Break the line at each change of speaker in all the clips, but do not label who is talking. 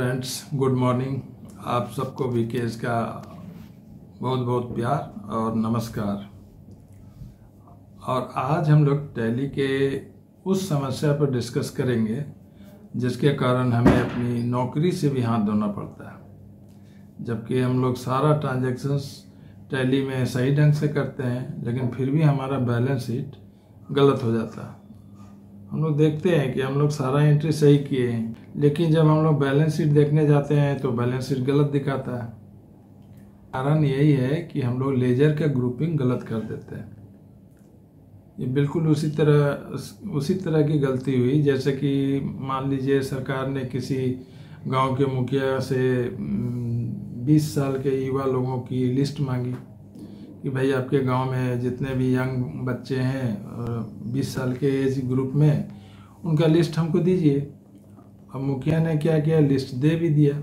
Friends, good morning. आप सबको VKS का बहुत बहुत प्यार और नमस्कार। और आज हम लोग टैली के उस समस्या पर डिस्कस करेंगे जिसके कारण हमें अपनी नौकरी से भी हाथ धोना पड़ता है। जबकि हम लोग सारा ट्रांजैक्शंस टैली में सही ढंग से करते हैं, लेकिन फिर भी हमारा बैलेंस शीट गलत हो जाता है। हम लोग देखते हैं कि हम लोग सारा एंट्री सही किए हैं, लेकिन जब हम लोग बैलेंस शीट देखने जाते हैं तो बैलेंस शीट गलत दिखाता है। कारण यही है कि हम लोग लेजर का ग्रुपिंग गलत कर देते हैं। ये बिल्कुल उसी तरह की गलती हुई जैसे कि मान लीजिए सरकार ने किसी गांव के मुखिया से 20 साल के युवा लोगों की लिस्ट मांगी कि भाई आपके गांव में जितने भी यंग बच्चे हैं 20 साल के एज ग्रुप में, उनका लिस्ट हमको दीजिए। अब मुखिया ने क्या किया, लिस्ट दे भी दिया,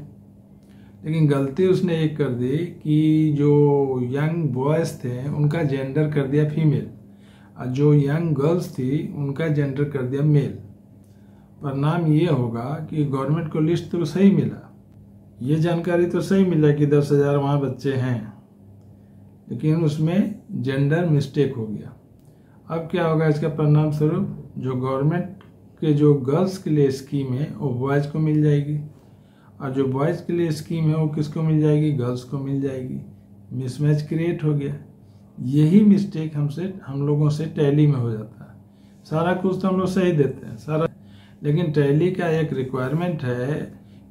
लेकिन गलती उसने एक कर दी कि जो यंग बॉयज़ थे उनका जेंडर कर दिया फीमेल, और जो यंग गर्ल्स थी उनका जेंडर कर दिया मेल। परिणाम ये होगा कि गवर्नमेंट को लिस्ट तो सही मिला, ये जानकारी तो सही मिला कि 10,000 वहाँ बच्चे हैं, लेकिन उसमें जेंडर मिस्टेक हो गया। अब क्या होगा इसका परिणाम स्वरूप, जो गवर्नमेंट के जो गर्ल्स के लिए स्कीम है वो बॉयज़ को मिल जाएगी, और जो बॉयज़ के लिए स्कीम है वो किसको मिल जाएगी, गर्ल्स को मिल जाएगी। मिसमैच क्रिएट हो गया। यही मिस्टेक हम लोगों से टैली में हो जाता है। सारा कुछ तो हम लोग सही देते हैं सारा, लेकिन टैली का एक रिक्वायरमेंट है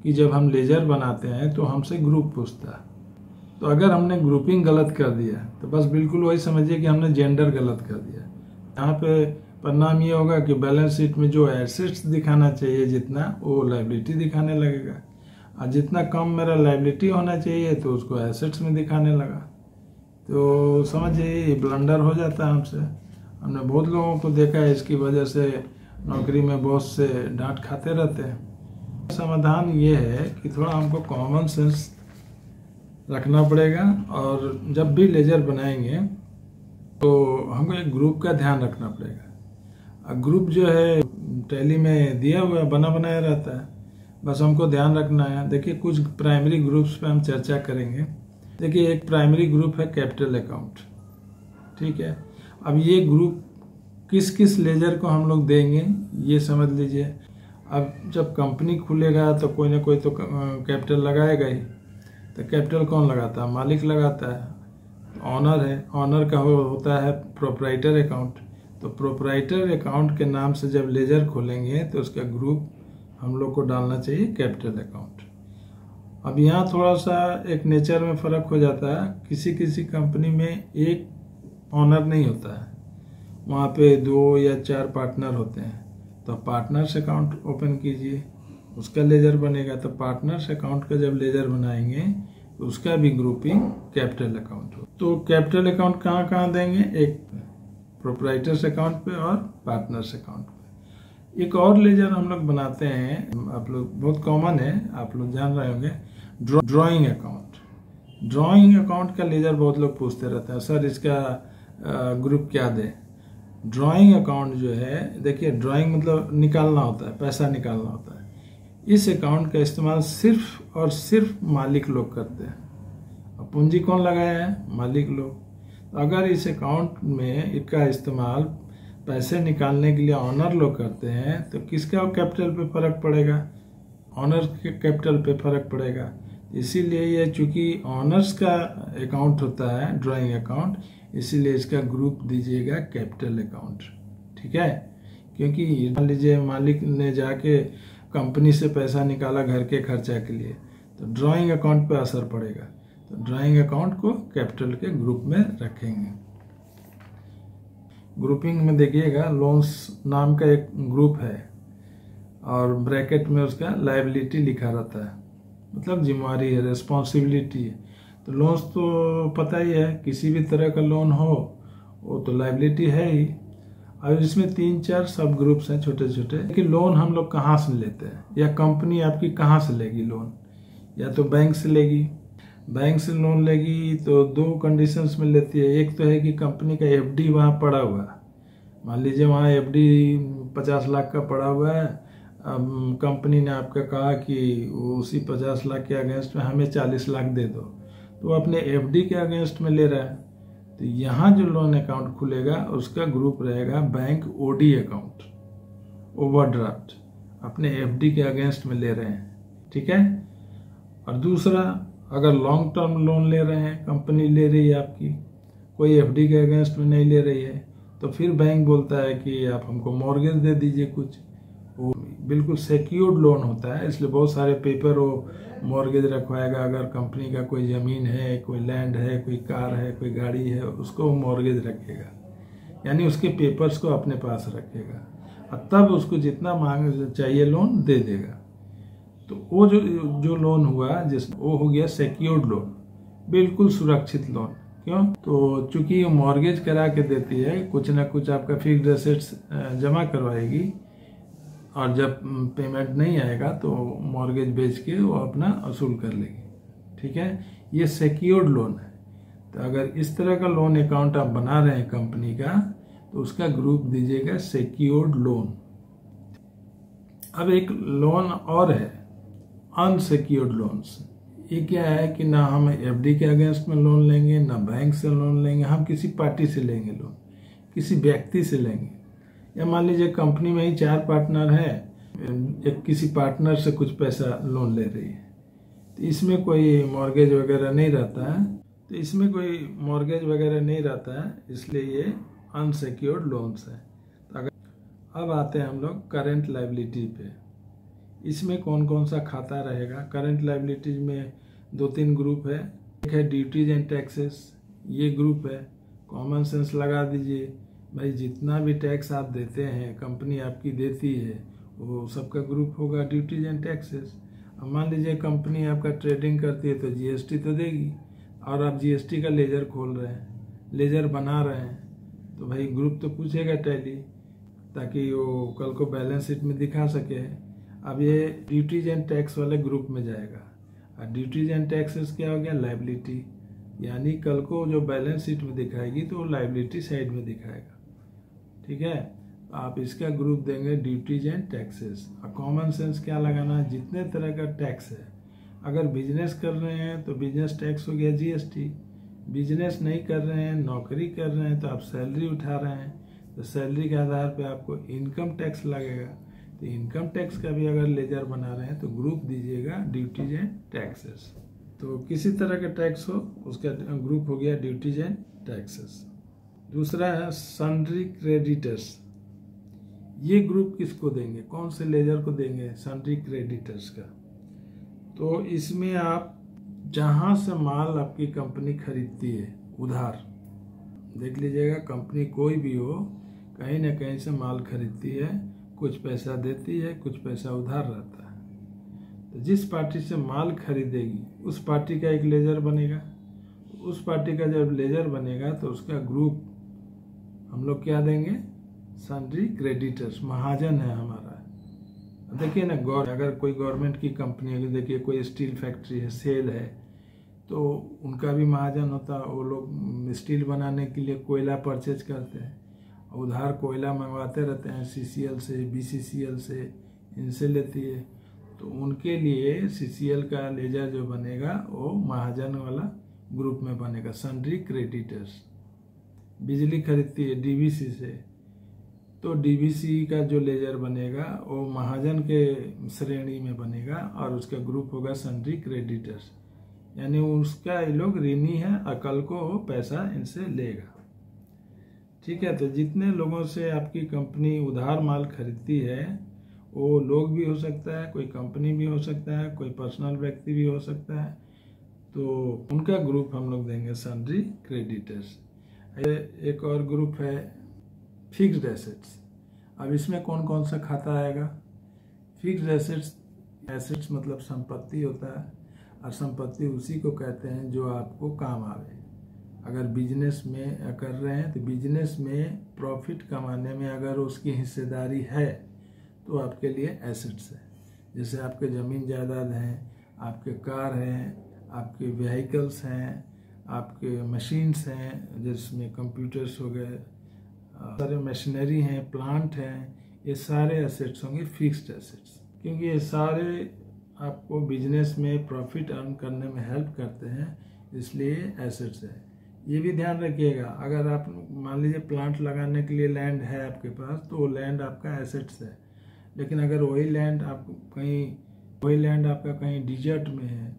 कि जब हम लेजर बनाते हैं तो हमसे ग्रुप पूछता है। तो अगर हमने ग्रुपिंग गलत कर दिया तो बस बिल्कुल वही समझिए कि हमने जेंडर गलत कर दिया। यहाँ पे परिणाम ये होगा कि बैलेंस शीट में जो एसेट्स दिखाना चाहिए जितना, वो लायबिलिटी दिखाने लगेगा, और जितना कम मेरा लायबिलिटी होना चाहिए तो उसको एसेट्स में दिखाने लगा। तो समझिए ये ब्लंडर हो जाता है हमसे। हमने बहुत लोगों को देखा है, इसकी वजह से नौकरी में बॉस से डांट खाते रहते हैं। समाधान ये है कि थोड़ा हमको कॉमन सेंस रखना पड़ेगा, और जब भी लेजर बनाएंगे तो हमको एक ग्रुप का ध्यान रखना पड़ेगा। ग्रुप जो है टैली में दिया हुआ बना बनाया रहता है, बस हमको ध्यान रखना है। देखिए कुछ प्राइमरी ग्रुप्स पे हम चर्चा करेंगे। देखिए एक प्राइमरी ग्रुप है कैपिटल अकाउंट, ठीक है। अब ये ग्रुप किस किस लेजर को हम लोग देंगे ये समझ लीजिए। अब जब कंपनी खुलेगा तो कोई ना कोई तो कैपिटल लगाएगा ही। तो कैपिटल कौन लगाता है, मालिक लगाता है, ऑनर है। ऑनर का होता है प्रोप्राइटर अकाउंट। तो प्रोप्राइटर अकाउंट के नाम से जब लेजर खोलेंगे तो उसका ग्रुप हम लोग को डालना चाहिए कैपिटल अकाउंट। अब यहाँ थोड़ा सा एक नेचर में फ़र्क हो जाता है। किसी किसी कंपनी में एक ऑनर नहीं होता है, वहाँ पे 2 या 4 पार्टनर होते हैं। तो पार्टनर्स अकाउंट ओपन कीजिए, उसका लेजर बनेगा। तो पार्टनर्स अकाउंट का जब लेजर बनाएंगे तो उसका भी ग्रुपिंग कैपिटल अकाउंट हो। तो कैपिटल अकाउंट कहाँ कहाँ देंगे, एक प्रोप्राइटर्स अकाउंट पे और पार्टनर्स अकाउंट पे। एक और लेजर हम लोग बनाते हैं, आप लोग बहुत कॉमन है, आप लोग जान रहे होंगे, ड्राइंग अकाउंट। ड्राइंग अकाउंट का लेजर बहुत लोग पूछते रहते हैं, सर इसका ग्रुप क्या दे। ड्राइंग अकाउंट जो है, देखिए ड्राइंग मतलब निकालना होता है, पैसा निकालना होता है। इस अकाउंट का इस्तेमाल सिर्फ और सिर्फ मालिक लोग करते हैं। अब पूंजी कौन लगाया है, मालिक लोग। अगर इस अकाउंट में इसका इस्तेमाल पैसे निकालने के लिए ऑनर लोग करते हैं तो किसका कैपिटल पे फर्क पड़ेगा, ऑनर के कैपिटल पे फर्क पड़ेगा। इसीलिए ये चूंकि ऑनर्स का अकाउंट होता है ड्राइंग अकाउंट, इसीलिए इसका ग्रुप दीजिएगा कैपिटल अकाउंट, ठीक है। क्योंकि मान लीजिए मालिक ने जाके कंपनी से पैसा निकाला घर के खर्चा के लिए, तो ड्राइंग अकाउंट पे असर पड़ेगा। तो ड्राइंग अकाउंट को कैपिटल के ग्रुप में रखेंगे। ग्रुपिंग में देखिएगा लोन्स नाम का एक ग्रुप है, और ब्रैकेट में उसका लायबिलिटी लिखा रहता है, मतलब जिम्मेवारी है, रिस्पॉन्सिबिलिटी है। तो लोन्स तो पता ही है, किसी भी तरह का लोन हो वो तो लायबिलिटी है ही। और इसमें 3-4 सब ग्रुप्स हैं छोटे छोटे कि लोन हम लोग कहाँ से लेते हैं, या कंपनी आपकी कहाँ से लेगी लोन। या तो बैंक से लेगी, बैंक से लोन लेगी तो 2 कंडीशंस में लेती है। एक तो है कि कंपनी का एफडी वहाँ पड़ा हुआ है, मान लीजिए वहाँ एफडी 50 लाख का पड़ा हुआ है, कंपनी ने आपका कहा कि उसी 50 लाख के अगेंस्ट में हमें 40 लाख दे दो, तो वो अपने एफडी के अगेंस्ट में ले रहा है। तो यहाँ जो लोन अकाउंट खुलेगा उसका ग्रुप रहेगा बैंक ओडी अकाउंट, ओवरड्राफ्ट, अपने एफडी के अगेंस्ट में ले रहे हैं, ठीक है। और दूसरा, अगर लॉन्ग टर्म लोन ले रहे हैं, कंपनी ले रही है आपकी, कोई एफडी के अगेंस्ट में नहीं ले रही है, तो फिर बैंक बोलता है कि आप हमको मॉर्गेज दे दीजिए कुछ। वो बिल्कुल सिक्योर्ड लोन होता है, इसलिए बहुत सारे पेपर वो मॉर्गेज रखवाएगा। अगर कंपनी का कोई ज़मीन है, कोई लैंड है, कोई कार है, कोई गाड़ी है, उसको वो मॉर्गेज रखेगा, यानी उसके पेपर्स को अपने पास रखेगा और तब उसको जितना मांग चाहिए लोन दे देगा। तो वो जो लोन हुआ वो हो गया सिक्योर्ड लोन, बिल्कुल सुरक्षित लोन। क्यों? तो चूंकि वो मॉर्गेज करा के देती है, कुछ ना कुछ आपका फिक्स्ड एसेट्स जमा करवाएगी और जब पेमेंट नहीं आएगा तो मॉर्गेज बेच के वो अपना वसूल कर लेगी, ठीक है। ये सिक्योर्ड लोन है। तो अगर इस तरह का लोन अकाउंट आप बना रहे हैं कंपनी का, तो उसका ग्रुप दीजिएगा सिक्योर्ड लोन। अब एक लोन और है, अनसिक्योर्ड लोन्स। ये क्या है कि ना हम एफडी के अगेंस्ट में लोन लेंगे, ना बैंक से लोन लेंगे, हम किसी पार्टी से लेंगे लोन, किसी व्यक्ति से लेंगे। या मान लीजिए कंपनी में ही 4 पार्टनर है, एक किसी पार्टनर से कुछ पैसा लोन ले रही है, तो इसमें कोई मॉर्गेज वगैरह नहीं रहता है, इसलिए ये अनसिक्योर्ड लोन्स है। तो अगर अब आते हैं हम लोग करेंट लायबिलिटी पे। इसमें कौन कौन सा खाता रहेगा? करेंट लायबिलिटीज में 2-3 ग्रुप है। एक है ड्यूटीज एंड टैक्सेस, ये ग्रुप है। कॉमन सेंस लगा दीजिए भाई, जितना भी टैक्स आप देते हैं, कंपनी आपकी देती है, वो सबका ग्रुप होगा ड्यूटीज एंड टैक्सेस। अब मान लीजिए कंपनी आपका ट्रेडिंग करती है तो जीएसटी तो देगी, और आप जीएसटी का लेजर खोल रहे हैं, लेजर बना रहे हैं, तो भाई ग्रुप तो पूछेगा टैली, ताकि वो कल को बैलेंस शीट में दिखा सके। अब ये ड्यूटीज एंड टैक्स वाले ग्रुप में जाएगा। और ड्यूटीज एंड टैक्सेस क्या हो गया? लायबिलिटी, यानी कल को जो बैलेंस शीट में दिखाएगी तो वो लायबिलिटी साइड में दिखाएगा, ठीक है। आप इसका ग्रुप देंगे ड्यूटीज एंड टैक्सेस। और कॉमन सेंस क्या लगाना है? जितने तरह का टैक्स है, अगर बिजनेस कर रहे हैं तो बिजनेस टैक्स हो गया जीएसटी, बिजनेस नहीं कर रहे हैं, नौकरी कर रहे हैं, तो आप सैलरी उठा रहे हैं, तो सैलरी के आधार पे आपको इनकम टैक्स लगेगा। तो इनकम टैक्स का भी अगर लेजर बना रहे हैं तो ग्रुप दीजिएगा ड्यूटीज एंड टैक्सेस। तो किसी तरह का टैक्स हो, उसका ग्रुप हो गया ड्यूटीज एंड टैक्सेस। दूसरा है सन्ड्री क्रेडिटर्स। ये ग्रुप किसको देंगे? कौन से लेजर को देंगे? सन्ड्री क्रेडिटर्स का। तो इसमें आप जहां से माल आपकी कंपनी खरीदती है उधार, देख लीजिएगा, कंपनी कोई भी हो, कहीं ना कहीं से माल खरीदती है, कुछ पैसा देती है, कुछ पैसा उधार रहता है। तो जिस पार्टी से माल खरीदेगी उस पार्टी का एक लेजर बनेगा। उस पार्टी का जब लेजर बनेगा तो उसका ग्रुप हम लोग क्या देंगे? Sundry creditors. महाजन है हमारा। देखिए ना, अगर कोई गवर्नमेंट की कंपनी है, देखिए कोई स्टील फैक्ट्री है, सेल है, तो उनका भी महाजन होता है। वो लोग स्टील बनाने के लिए कोयला परचेज करते हैं, उधार कोयला मंगवाते रहते हैं, सीसीएल से, बीसीसीएल से, इनसे लेती है। तो उनके लिए सीसीएल का लेजर जो बनेगा वो महाजन वाला ग्रुप में बनेगा, सन्ड्री क्रेडिटर्स। बिजली खरीदती है डीवीसी से, तो डीवीसी का जो लेजर बनेगा वो महाजन के श्रेणी में बनेगा और उसका ग्रुप होगा सन्ड्री क्रेडिटर्स, यानी उसका ये लोग ऋणी है और कल को वो पैसा इनसे लेगा, ठीक है। तो जितने लोगों से आपकी कंपनी उधार माल खरीदती है, वो लोग भी हो सकता है, कोई कंपनी भी हो सकता है, कोई पर्सनल व्यक्ति भी हो सकता है, तो उनका ग्रुप हम लोग देंगे सन्ड्री क्रेडिटर्स। एक और ग्रुप है फिक्स्ड एसेट्स। अब इसमें कौन कौन सा खाता आएगा? फिक्स्ड एसेट्स मतलब संपत्ति होता है, और संपत्ति उसी को कहते हैं जो आपको काम आवे। अगर बिजनेस में कर रहे हैं तो बिजनेस में प्रॉफिट कमाने में अगर उसकी हिस्सेदारी है तो आपके लिए एसेट्स है। जैसे आपके ज़मीन जायदाद हैं, आपके कार हैं, आपके व्हीकल्स हैं, आपके मशीन्स हैं, जिसमें कंप्यूटर्स हो गए, सारे मशीनरी हैं, प्लांट हैं, ये सारे एसेट्स होंगे फिक्स्ड एसेट्स, क्योंकि ये सारे आपको बिजनेस में प्रॉफिट अर्न करने में हेल्प करते हैं, इसलिए एसेट्स है। ये भी ध्यान रखिएगा, अगर आप मान लीजिए प्लांट लगाने के लिए लैंड है आपके पास, तो वो लैंड आपका एसेट्स है। लेकिन अगर वही लैंड आपका कहीं डिजर्ट में है,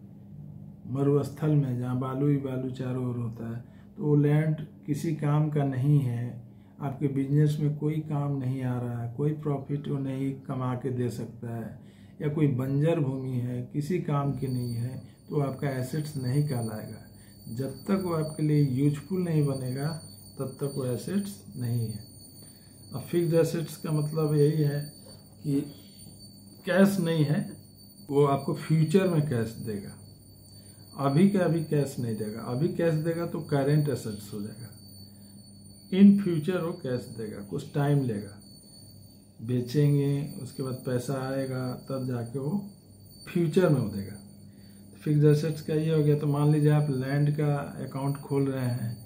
मरुस्थल में, जहाँ बालू ही बालू चारों ओर होता है, तो वो लैंड किसी काम का नहीं है, आपके बिजनेस में कोई काम नहीं आ रहा है, कोई प्रॉफिट वो नहीं कमा के दे सकता है, या कोई बंजर भूमि है, किसी काम की नहीं है, तो आपका एसेट्स नहीं कहलाएगा। जब तक वो आपके लिए यूजफुल नहीं बनेगा तब तक वो एसेट्स नहीं है। अब फिक्स्ड एसेट्स का मतलब यही है कि कैश नहीं है, वो आपको फ्यूचर में कैश देगा, अभी का अभी कैश नहीं देगा। अभी कैश देगा तो करेंट एसेट्स हो जाएगा, इन फ्यूचर वो कैश देगा, कुछ टाइम लेगा, बेचेंगे उसके बाद पैसा आएगा तब जाके वो फ्यूचर में हो देगा। फिक्स्ड एसेट्स का ये हो गया। तो मान लीजिए आप लैंड का अकाउंट खोल रहे हैं,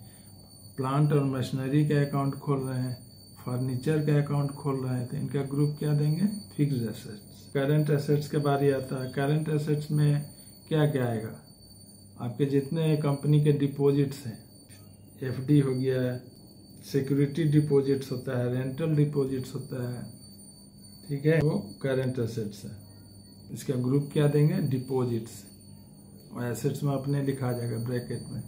प्लांट और मशीनरी का अकाउंट खोल रहे हैं, फर्नीचर का अकाउंट खोल रहे हैं, तो इनका ग्रुप क्या देंगे? Fixed assets. करेंट एसेट्स के बारे आता है। करेंट एसेट्स में क्या क्या आएगा? आपके जितने कंपनी के डिपॉजिट्स हैं, एफडी हो गया, सिक्योरिटी डिपॉजिट्स होता है, रेंटल डिपॉजिट्स होता है, ठीक है, वो करेंट एसेट्स है। इसका ग्रुप क्या देंगे? डिपॉजिट्स। और एसेट्स में अपने लिखा जाएगा ब्रैकेट में।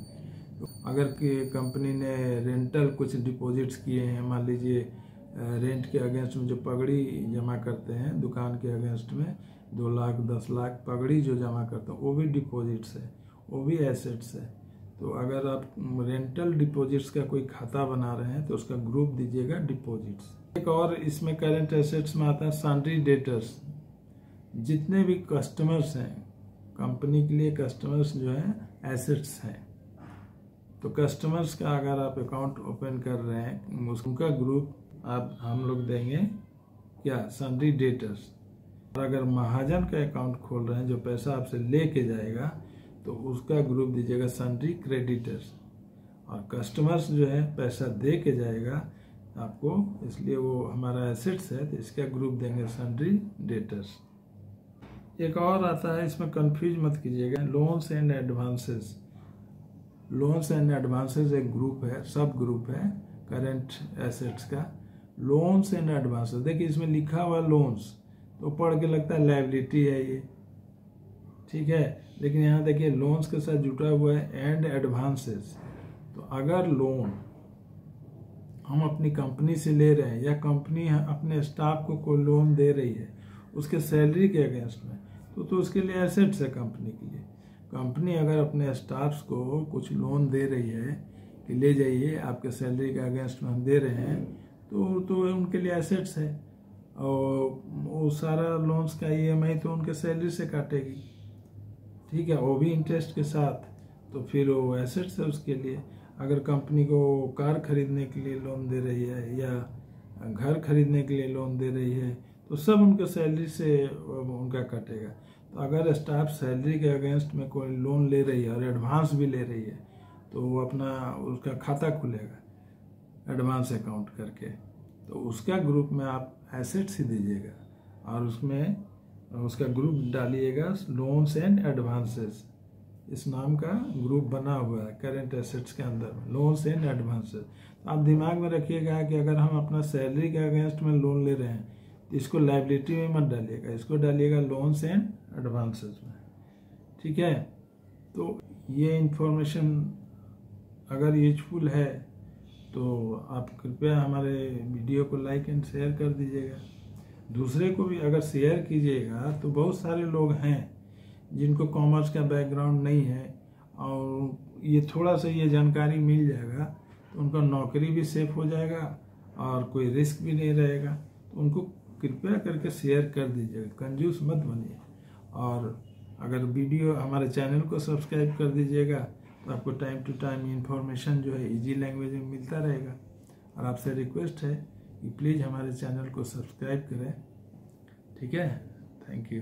तो अगर कंपनी ने रेंटल कुछ डिपॉजिट्स किए हैं, मान लीजिए रेंट के अगेंस्ट में जो पगड़ी जमा करते हैं दुकान के अगेंस्ट में 2 लाख 10 लाख पगड़ी जो जमा करते हैं, वो भी डिपॉजिट्स है, वो भी एसेट्स है। तो अगर आप रेंटल डिपॉजिट्स का कोई खाता बना रहे हैं तो उसका ग्रुप दीजिएगा डिपॉजिट्स। एक और इसमें करेंट एसेट्स में आता है सन्ड्री डेटर्स। जितने भी कस्टमर्स हैं कंपनी के लिए, कस्टमर्स जो हैं एसेट्स हैं। तो कस्टमर्स का अगर आप अकाउंट ओपन कर रहे हैं, उसका ग्रुप हम लोग देंगे क्या? Sundry debtors. और अगर महाजन का अकाउंट खोल रहे हैं जो पैसा आपसे लेके जाएगा, तो उसका ग्रुप दीजिएगा सन्ड्री क्रेडिटर्स। और कस्टमर्स जो है पैसा दे के जाएगा आपको, इसलिए वो हमारा एसेट्स है, तो इसका ग्रुप देंगे सन्ड्री डेटर्स। एक और आता है, इसमें कंफ्यूज मत कीजिएगा, loans and advances. Loans and advances एक ग्रुप है, सब ग्रुप है करेंट एसेट्स का। लोन्स एंड एडवांसेस, देखिए इसमें लिखा हुआ लोन्स, तो पढ़ के लगता है लायबिलिटी है ये, ठीक है, लेकिन यहाँ देखिए लोन्स के साथ जुटा हुआ है एंड एडवांसेस। तो अगर लोन हम अपनी कंपनी से ले रहे हैं, या कंपनी अपने स्टाफ को कोई लोन दे रही है उसके सैलरी के अगेंस्ट में, तो उसके लिए एसेट्स है कंपनी के लिए। कंपनी अगर अपने स्टाफ्स को कुछ लोन दे रही है कि ले जाइए आपके सैलरी के अगेंस्ट में हम दे रहे हैं, तो उनके लिए एसेट्स है। और वो सारा लोन्स का EMI तो उनके सैलरी से काटेगी, ठीक है, वो भी इंटरेस्ट के साथ, तो फिर वो एसेट्स है उसके लिए। अगर कंपनी को कार खरीदने के लिए लोन दे रही है या घर खरीदने के लिए लोन दे रही है, तो सब उनके सैलरी से उनका कटेगा। तो अगर स्टाफ सैलरी के अगेंस्ट में कोई लोन ले रही है और एडवांस भी ले रही है, तो वो अपना उसका खाता खुलेगा एडवांस अकाउंट करके, तो उसका ग्रुप में आप एसेट्स ही दीजिएगा और उसमें उसका ग्रुप डालिएगा लोन्स एंड एडवांसेस। इस नाम का ग्रुप बना हुआ है करेंट एसेट्स के अंदर, लोन्स एंड एडवांसेस। तो आप दिमाग में रखिएगा कि अगर हम अपना सैलरी के अगेंस्ट में लोन ले रहे हैं, तो इसको लायबिलिटी में मत डालिएगा, इसको डालिएगा लोन्स एंड एडवांसेस में, ठीक है। तो ये इंफॉर्मेशन अगर यूजफुल है तो आप कृपया हमारे वीडियो को लाइक एंड शेयर कर दीजिएगा। दूसरे को भी अगर शेयर कीजिएगा, तो बहुत सारे लोग हैं जिनको कॉमर्स का बैकग्राउंड नहीं है, और ये थोड़ा सा ये जानकारी मिल जाएगा तो उनका नौकरी भी सेफ हो जाएगा और कोई रिस्क भी नहीं रहेगा। तो उनको कृपया करके शेयर कर दीजिएगा, कंजूस मत बनिए। और अगर वीडियो हमारे चैनल को सब्सक्राइब कर दीजिएगा, तो आपको टाइम टू टाइम इन्फॉर्मेशन जो है इजी लैंग्वेज में मिलता रहेगा। और आपसे रिक्वेस्ट है कि प्लीज़ हमारे चैनल को सब्सक्राइब करें, ठीक है। Thank you.